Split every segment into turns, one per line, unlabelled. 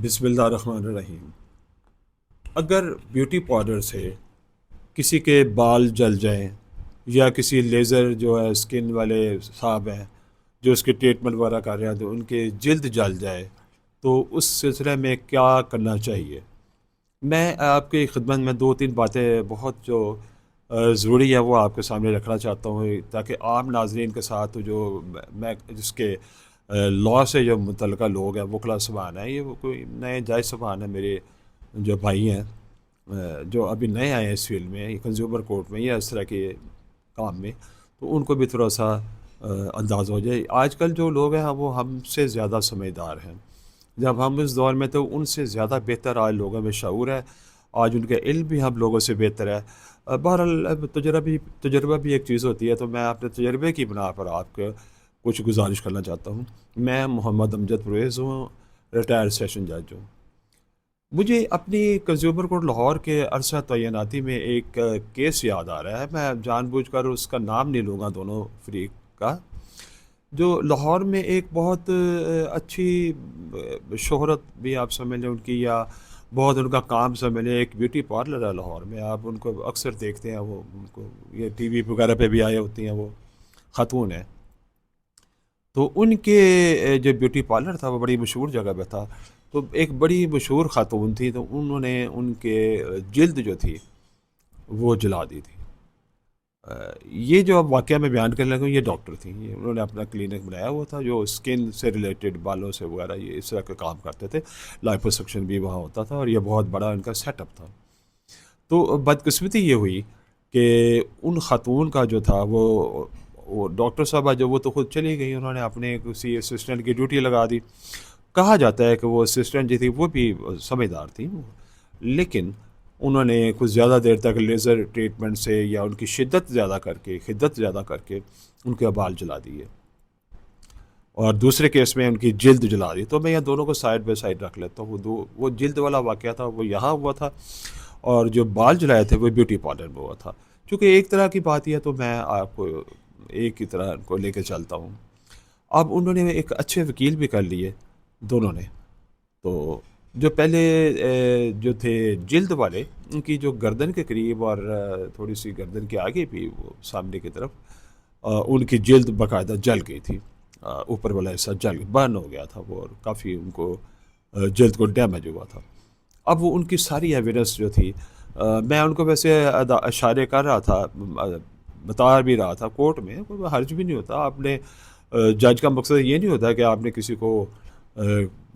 बिस्मिल्लाहिर्रहमानिर्रहीम। अगर beauty powder से किसी के बाल जल जाएं या किसी लेज़र जो है स्किन वाले साहब हैं जो उसके ट्रीटमेंट वगैरह कर रहे हैं तो उनके जल्द जल जाए तो उस सिलसिले में क्या करना चाहिए। मैं आपकी खिदमत में दो तीन बातें बहुत जो ज़रूरी है वो आपके सामने रखना चाहता हूँ ताकि आम नाजरीन के साथ जो मैं जिसके लॉ से जो मुतल्लिका लोग हैं वकला सबान है, ये वो कोई नए जायज़ सबान है मेरे जो भाई हैं, जो अभी नए आए हैं इस फील्ड में, ये कंज्यूमर कोर्ट में या इस तरह के काम में, तो उनको भी थोड़ा सा अंदाज़ हो जाए। आजकल जो लोग हैं वो हमसे ज़्यादा समझदार हैं। जब हम इस दौर में तो उनसे ज़्यादा बेहतर आज लोगों में शऊर है, आज उनका इल्म भी हम लोगों से बेहतर है। बहरहाल अब तजुर्बा भी एक चीज़ होती है, तो मैं अपने तजुर्बे की बिना पर आपको कुछ गुजारिश करना चाहता हूँ। मैं मोहम्मद अमजद परवेज़ हूँ, रिटायर्ड सेशन जज हूँ। मुझे अपनी कंज्यूमर कोर्ट लाहौर के अरसा तैनाती में एक केस याद आ रहा है। मैं जानबूझकर उसका नाम नहीं लूँगा दोनों फरीक का, जो लाहौर में एक बहुत अच्छी शोहरत भी आप समझ लें उनकी, या बहुत उनका काम समझ लें। एक ब्यूटी पार्लर है लाहौर में, आप उनको अक्सर देखते हैं, वो उनको ये टीवी वगैरह पे भी आए होती हैं, वो खातून है। तो उनके जो ब्यूटी पार्लर था वो बड़ी मशहूर जगह पे था। तो एक बड़ी मशहूर खातून थी, तो उन्होंने उनके जिल्द जो थी वो जला दी थी। ये जो अब वाक़या मैं बयान करने लगा हूँ, ये डॉक्टर थी। ये उन्होंने अपना क्लिनिक बनाया हुआ था जो स्किन से रिलेटेड, बालों से वगैरह, ये इस तरह के काम करते थे। लाइपोसक्शन भी वहाँ होता था और ये बहुत बड़ा उनका सेटअप था। तो बदकिस्मती ये हुई कि उन खातून का जो था वो डॉक्टर साहबा जो वो तो खुद चली गई, उन्होंने अपने किसी असिस्टेंट की ड्यूटी लगा दी। कहा जाता है कि वो असिस्टेंट जो थी वो भी समझदार थी, लेकिन उन्होंने कुछ ज़्यादा देर तक लेज़र ट्रीटमेंट से या उनकी शिद्दत ज़्यादा करके उनके बाल जला दिए, और दूसरे केस में उनकी जिल्द जला दी। तो मैं यहाँ दोनों को साइड बाय साइड रख लेता हूँ। वो जिल्द वाला वाक़या था वो यहाँ हुआ था, और जो बाल जलाए थे वो ब्यूटी पार्लर में हुआ था। क्योंकि एक तरह की बात ही है तो मैं आपको एक ही तरह को लेके चलता हूँ। अब उन्होंने एक अच्छे वकील भी कर लिए दोनों ने। तो जो पहले जो थे जिल्द वाले, उनकी जो गर्दन के करीब और थोड़ी सी गर्दन के आगे भी वो सामने की तरफ उनकी जिल्द बाकायदा जल गई थी। ऊपर वाला हिस्सा जल बर्न हो गया था वो, और काफ़ी उनको जिल्द को डैमेज हुआ था। अब वो उनकी सारी एविडेंस जो थी, मैं उनको वैसे इशारे कर रहा था, बता भी रहा था कोर्ट में, कोई हर्ज भी नहीं होता। आपने जज का मकसद ये नहीं होता कि आपने किसी को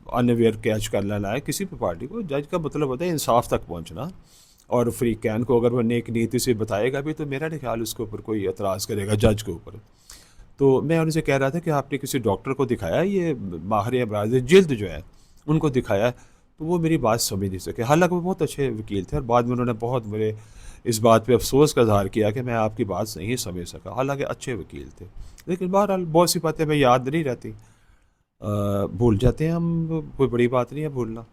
अनअवेयर कैच कर लेना है किसी भी पार्टी को। जज का मतलब होता है इंसाफ तक पहुंचना, और फ्री कैन को अगर वो नेक नीति से बताएगा भी तो मेरा नहीं ख्याल उसके ऊपर कोई एतराज़ करेगा जज के ऊपर। तो मैं उनसे कह रहा था कि आपने किसी डॉक्टर को दिखाया, ये माहिर अमराज जिल्द जो है उनको दिखाया? तो वो मेरी बात समझ नहीं सके। हालांकि वो बहुत अच्छे वकील थे, और बाद में उन्होंने बहुत मेरे इस बात पे अफसोस का इज़हार किया कि मैं आपकी बात नहीं समझ सका। हालांकि अच्छे वकील थे, लेकिन बहरहाल बहुत सी बातें मैं याद नहीं रहती, भूल जाते हैं हम, कोई बड़ी बात नहीं है भूलना।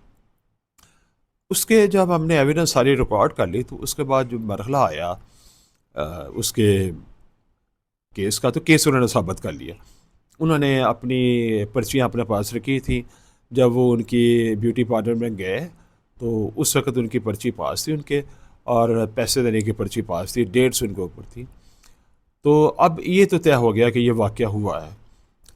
उसके जब हमने एविडेंस सारी रिकॉर्ड कर ली तो उसके बाद जो मरहला आया उसके केस का, तो केस उन्होंने साबित कर लिया। उन्होंने अपनी पर्चियाँ अपने पास रखी थी। जब वो उनकी ब्यूटी पार्लर में गए तो उस वक्त उनकी पर्ची पास थी उनके, और पैसे देने की पर्ची पास थी, डेट्स उनके ऊपर थी। तो अब ये तो तय हो गया कि ये वाक़या हुआ है।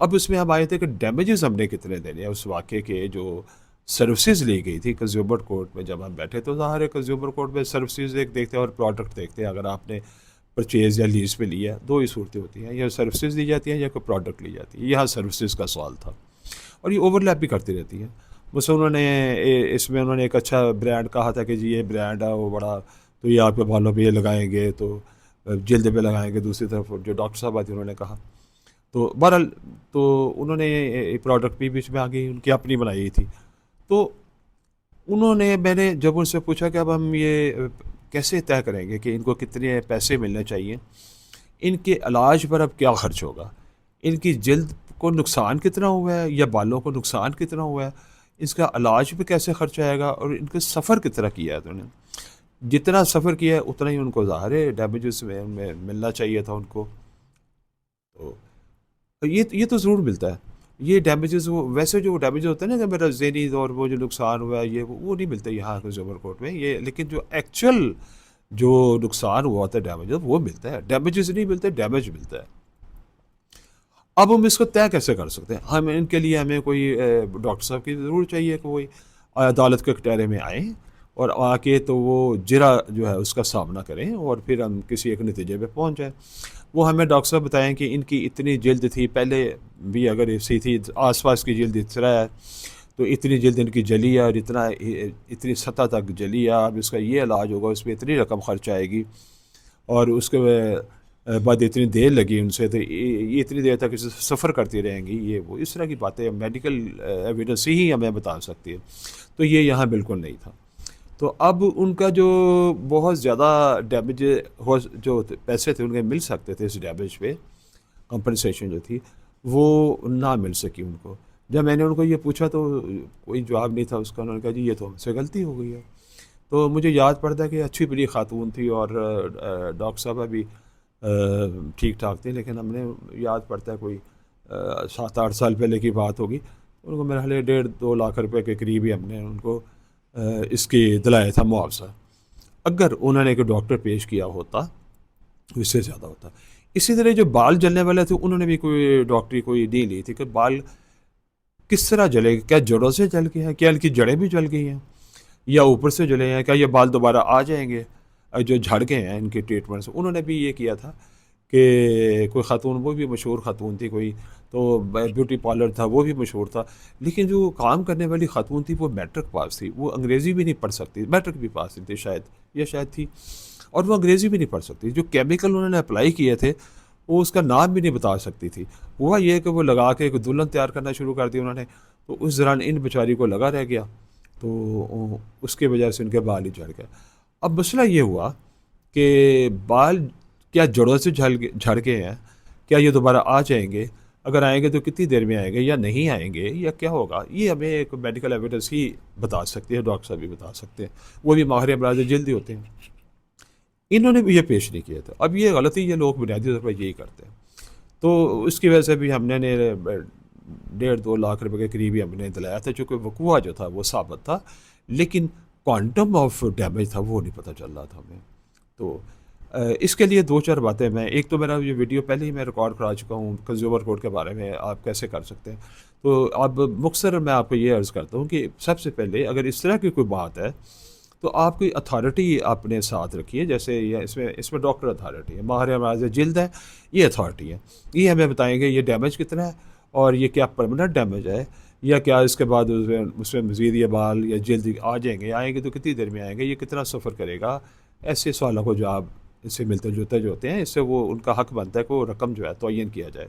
अब उसमें हम आए थे कि डैमेजेस हमने कितने देने हैं उस वाक़े के। जो सर्विसेज ली गई थी कंज्यूमर कोर्ट में, जब हम बैठे तो ज़ाहिर है कंज्यूमर कोर्ट में सर्विसेज एक देखते हैं और प्रोडक्ट देखते हैं। अगर आपने परचेज़ या लीज़ पे लिया, दो ही सूरतें होती हैं, या सर्विसेज दी जाती हैं या कोई प्रोडक्ट ली जाती है। यहाँ सर्विसेज का सवाल था, और ये ओवरलैप भी करती रहती हैं। बस उन्होंने इसमें उन्होंने एक अच्छा ब्रांड कहा था कि जी ये ब्रांड है वो बड़ा, तो ये आपके बालों पे ये लगाएंगे, तो जल्द पे लगाएंगे। दूसरी तरफ जो डॉक्टर साहब आती उन्होंने कहा, तो बहरहाल तो उन्होंने प्रोडक्ट भी बीच में आ गई, उनकी अपनी बनाई थी। तो मैंने जब उनसे पूछा कि अब हम ये कैसे तय करेंगे कि इनको कितने पैसे मिलने चाहिए, इनके इलाज पर अब क्या खर्च होगा, इनकी जल्द को नुकसान कितना हुआ है या बालों को नुकसान कितना हुआ है, इसका इलाज पे कैसे खर्च आएगा, और इनका सफ़र कितना किया है। तो उन्होंने जितना सफ़र किया है उतना ही उनको ज़ाहिर है डैमेजेस में मिलना चाहिए था उनको। तो ये तो ज़रूर मिलता है। ये डैमेजेस वो वैसे जो डैमेज होते हैं ना कि मेरा ज़हनी और वो जो नुकसान हुआ है ये वो नहीं मिलते यहाँ कंज्यूमर कोर्ट में ये, लेकिन जो एक्चुअल जो नुकसान हुआ होता है डैमेजेस वो मिलता है, डैमेजेस नहीं मिलते, डैमेज मिलता है। अब हम इसको तय कैसे कर सकते हैं? हम इनके लिए हमें कोई डॉक्टर साहब की ज़रूर चाहिए कि कोई अदालत के कटहरे में आएँ और आके तो वो जिरा जो है उसका सामना करें और फिर हम किसी एक नतीजे पे पहुंच जाएं। वो हमें डॉक्टर साहब बताएं कि इनकी इतनी जल्द थी, पहले भी अगर ऐसी थी, आसपास की जल्द इस तरह है, तो इतनी जल्द इनकी जली है और इतनी सतह तक जली है, अब इसका ये इलाज होगा, उस पर इतनी रकम खर्च आएगी और उसके बाद इतनी देर लगी उनसे, तो ये इतनी देर तक इसे सफ़र करती रहेंगी, ये वो इस तरह की बातें मेडिकल एविडेंस ही हमें बता सकती है। तो ये यहाँ बिल्कुल नहीं था। तो अब उनका जो बहुत ज़्यादा डैमेज हो, जो पैसे थे उनके मिल सकते थे इस डैमेज पे, कंपनसेशन जो थी वो ना मिल सकी उनको। जब मैंने उनको ये पूछा तो कोई जवाब नहीं था उसका, उन्होंने कहा जी ये तो हमसे गलती हो गई है। तो मुझे याद पड़ता है कि अच्छी बड़ी खातून थी और डॉक्टर साहब भी ठीक ठाक थी, लेकिन हमने याद पड़ता है कोई 7-8 साल पहले की बात होगी, उनको मेरे ख्याल 1.5-2 लाख रुपए के करीब ही हमने उनको इसकी दिलाया था मुआवजा। अगर उन्होंने एक डॉक्टर पेश किया होता तो इससे ज़्यादा होता। इसी तरह जो बाल जलने वाले थे उन्होंने भी कोई डॉक्टरी कोई नहीं ली थी कि बाल किस तरह जले, क्या जड़ों से जल गए हैं, क्या इनकी जड़ें भी जल गई हैं या ऊपर से जले हैं, क्या ये बाल दोबारा आ जाएंगे जो झड़ गए हैं इनके ट्रीटमेंट से। उन्होंने भी ये किया था कि कोई खातून, वो भी मशहूर खातून थी कोई, तो ब्यूटी पार्लर था वो भी मशहूर था, लेकिन जो काम करने वाली खातून थी वो मैट्रिक पास थी, वो अंग्रेज़ी भी नहीं पढ़ सकती, मैट्रिक भी पास नहीं थी शायद, ये शायद थी, और वो अंग्रेज़ी भी नहीं पढ़ सकती। जो केमिकल उन्होंने अप्लाई किए थे वो उसका नाम भी नहीं बता सकती थी। हुआ ये कि वो लगा के एक दुल्हन तैयार करना शुरू कर दी उन्होंने, तो उस दौरान इन बेचारी को लगा रह गया, तो उसके वजह से उनके बाल ही झड़ गए। अब मसला ये हुआ कि बाल क्या जड़ों से झड़ गए हैं, क्या ये दोबारा आ जाएंगे, अगर आएंगे तो कितनी देर में आएंगे या नहीं आएंगे या क्या होगा, ये हमें एक मेडिकल एविडेंस ही बता सकती है, डॉक्टर साहब भी बता सकते हैं, वो भी माहिर अमराज जल्दी होते हैं। इन्होंने भी ये पेश नहीं किया था। अब ये गलती ये लोग बुनियादी तौर पर यही करते हैं, तो उसकी वजह से भी हमने 1.5-2 लाख रुपए के करीब ही हमने दिलाया था, चूँकि वकूआ जो था वो साबित था, लेकिन क्वांटम ऑफ डैमेज था वो नहीं पता चल रहा था हमें। तो इसके लिए 2-4 बातें, मैं एक तो मेरा ये वीडियो पहले ही मैं रिकॉर्ड करा चुका हूँ कंज्यूमर कोर्ट के बारे में, आप कैसे कर सकते हैं। तो अब मुख्तसर मैं आपको ये अर्ज़ करता हूँ कि सबसे पहले अगर इस तरह की कोई बात है तो आप कोई अथॉरिटी अपने साथ रखिए, जैसे ये इसमें इसमें डॉक्टर अथॉरिटी है, माहिर अमराज जिल्द है, ये अथॉरिटी है, ये हमें बताएंगे ये डैमेज कितना है और ये क्या परमानेंट डैमेज है या क्या इसके बाद उसमें मज़ीद ये बाल या जल्द आ जाएंगे, आएंगे तो कितनी देर में आएंगे, ये कितना सफ़र करेगा। ऐसे सवालों को जवाब इससे मिलते जुलते जो होते हैं, इससे वो उनका हक बनता है कि वो रकम जो है तयन किया जाए।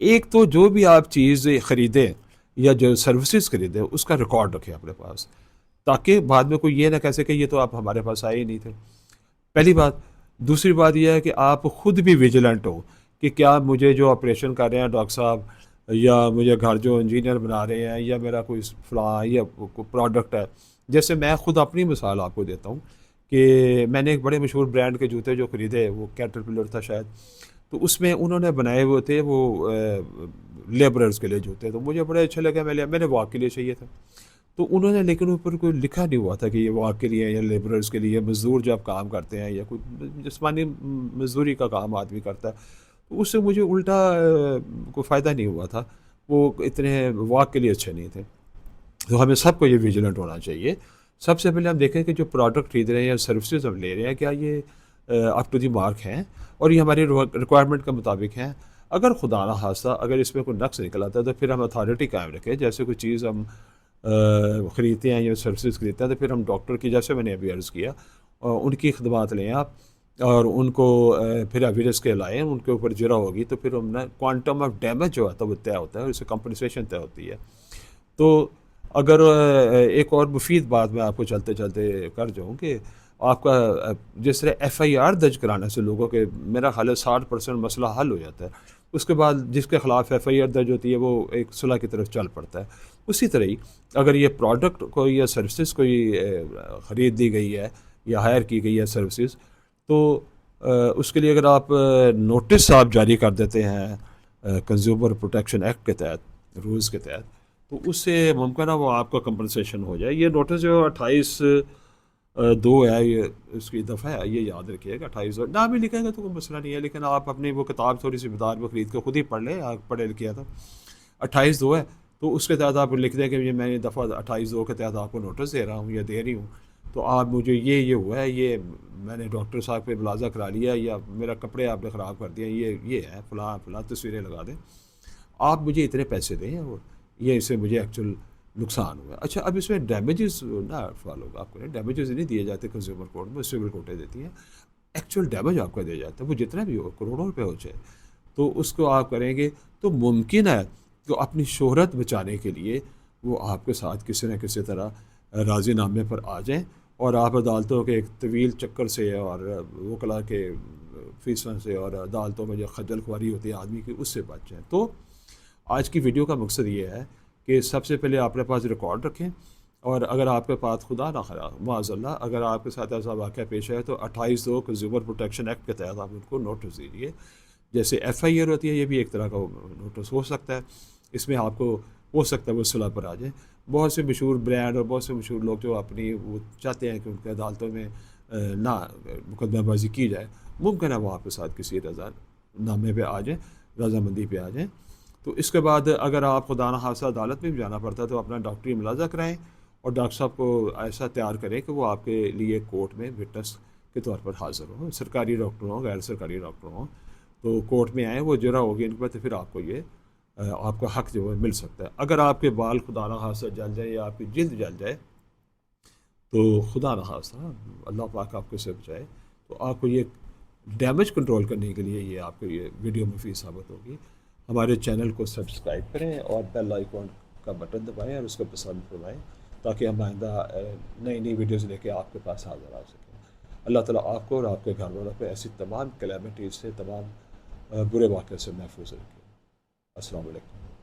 एक तो जो भी आप चीज़ ख़रीदें या जो सर्विसेज ख़रीदें उसका रिकॉर्ड रखें अपने पास, ताकि बाद में कोई ये ना कह सके ये तो आप हमारे पास आए ही नहीं थे, पहली बात। दूसरी बात यह है कि आप ख़ुद भी विजिलेंट हो कि क्या मुझे जो ऑपरेशन कर रहे हैं डॉक्टर साहब, या मुझे घर जो इंजीनियर बना रहे हैं, या मेरा कोई फलां या कोई प्रोडक्ट है, जैसे मैं ख़ुद अपनी मिसाल आपको देता हूँ कि मैंने एक बड़े मशहूर ब्रांड के जूते जो ख़रीदे, वो कैटरपिलर था शायद, तो उसमें उन्होंने बनाए हुए थे वो लेबरर्स के लिए जूते, तो मुझे बड़े अच्छे लगे, मैंने वॉक के लिए चाहिए था। तो उन्होंने, लेकिन ऊपर कोई लिखा नहीं हुआ था कि ये वॉक के लिए या लेबरर्स के लिए, मज़दूर जब काम करते हैं या कोई जिस्मानी मजदूरी का काम आदमी करता है, तो उससे मुझे उल्टा कोई फ़ायदा नहीं हुआ था, वो इतने वॉक के लिए अच्छे नहीं थे। तो हमें सबको ये विजिलेंट होना चाहिए। सबसे पहले हम देखें कि जो प्रोडक्ट खरीद रहे हैं या सर्विसेज हम ले रहे हैं, क्या ये अप टू द मार्क हैं और ये हमारी रिक्वायरमेंट के मुताबिक हैं। अगर खुदा ना खास्ता अगर इसमें कोई नक्स निकल आता है तो फिर हम अथॉरिटी कायम रखें, जैसे कोई चीज़ हम ख़रीदते हैं या सर्विसेज खरीदते हैं तो फिर हम डॉक्टर की, जैसे मैंने अभी अर्ज़ किया, उनकी खदमात लें आप और उनको फिर एविडेंस के लाएँ, उनके ऊपर जरा होगी तो फिर हम ना क्वांटम ऑफ डैमेज जो आता है वो तय होता है और उससे कंपनसेशन तय होती है। तो अगर एक और मुफीद बात मैं आपको चलते चलते कर जाऊँ कि आपका जिस तरह FIR दर्ज कराने से लोगों के, मेरा ख्याल है 60% मसला हल हो जाता है। उसके बाद जिसके ख़िलाफ़ FIR दर्ज होती है वो एक सुलह की तरफ चल पड़ता है। उसी तरह ही अगर ये प्रोडक्ट कोई या सर्विसेज कोई ख़रीद दी गई है या हायर की गई है सर्विसेज, तो उसके लिए अगर आप नोटिस आप जारी कर देते हैं कंज्यूमर प्रोटेक्शन एक्ट के तहत, रूल्स के तहत, तो उससे मुमकिन है वो आपका कंपनसेशन हो जाए। ये नोटिस जो 28/2 है, ये इसकी दफ़ा है, ये याद रखिएगा। 28 ना भी लिखेंगे तो कोई मसला नहीं है, लेकिन आप अपनी वो किताब थोड़ी सी बाजार में ख़रीद कर खुद ही पढ़ लें, आप पढ़े किया था 28/2 है, तो उसके तहत आप लिख दें कि ये मैं दफ़ा 28/2 के तहत आपको नोटिस दे रहा हूँ या दे रही हूँ, तो आप मुझे ये हुआ है, ये मैंने डॉक्टर साहब पे मुलाजा करा लिया, या मेरा कपड़े आपने ख़राब कर दिया, ये है फ़लाँ फ़लाँ, तस्वीरें लगा दें, आप मुझे इतने पैसे दें, और ये इससे मुझे एक्चुअल नुकसान हुआ। अच्छा, अब इसमें डैमेजेस ना फॉलो आपको नहीं, डैमेजेस नहीं दिए जाते कंज्यूमर कोर्ट में, सिविल कोर्टें देती हैं। एक्चुअल डैमेज आपको दिया जाता है, वो जितना भी हो, करोड़ों रुपए हो जाए, तो उसको आप करेंगे तो मुमकिन है कि अपनी शोहरत बचाने के लिए वो आपके साथ किसी न किसी तरह राज़ीनामे पर आ जाएं, और आप अदालतों के एक तवील चक्कर से और वकला के फीसों से और अदालतों में जो खज्जल खुआरी होती है आदमी की, उससे बच जाएँ। तो आज की वीडियो का मकसद ये है कि सबसे पहले अपने पास रिकॉर्ड रखें, और अगर आपके पास खुदा ना खरा माज़अल्लाह अगर आपके साथ ऐसा वाक़या पेश है, तो 28/2 कंज्यूमर प्रोटेक्शन एक्ट के तहत आप उनको नोटिस दीजिए। जैसे FIR होती है, ये भी एक तरह का नोटिस हो सकता है। इसमें आपको हो सकता है वो सुलह पर आ जाए। बहुत से मशहूर ब्रांड और बहुत से मशहूर लोग जो अपनी वो चाहते हैं कि उनके अदालतों में ना मुकदमाबाजी की जाए, मुमकिन है वो आपके साथ किसी रज़ानामे पे आ जाएँ, रज़ामंदी पे आ जाएँ। तो इसके बाद अगर आप खुदा न खास्ता अदालत में भी जाना पड़ता है, तो अपना डॉक्टरी मुलाजा कराएँ, और डॉक्टर साहब को ऐसा तैयार करें कि वो आपके लिए कोर्ट में विटनेस के तौर पर हाज़िर हों। सरकारी डॉक्टर हों, गैर सरकारी डॉक्टर हों, तो कोर्ट में आएँ, वो जुरा होगी इनके पास, तो फिर आपको ये आपका हक़ जो है मिल सकता है। अगर आपके बाल खुदा न खास्ता जल जाए या आपकी जिल्द जल जाए, तो खुदा न खास्ता अल्लाह पाक आपको इससे बचाए, तो आपको ये डैमेज कंट्रोल करने के लिए ये आपको ये वीडियो मुफीद साबित होगी। हमारे चैनल को सब्सक्राइब करें और बेल आइकॉन का बटन दबाएं और उसको पसंद फरमाएँ, ताकि हम आइंदा नई नई वीडियोज़ लेके आपके पास हाज़िर आ सकें। अल्लाह ताला आपको और आपके घर वालों को ऐसी तमाम कैलेमिटीज़ से, तमाम बुरे वाक़े से महफूज रखें। अस्सलाम वालेकुम।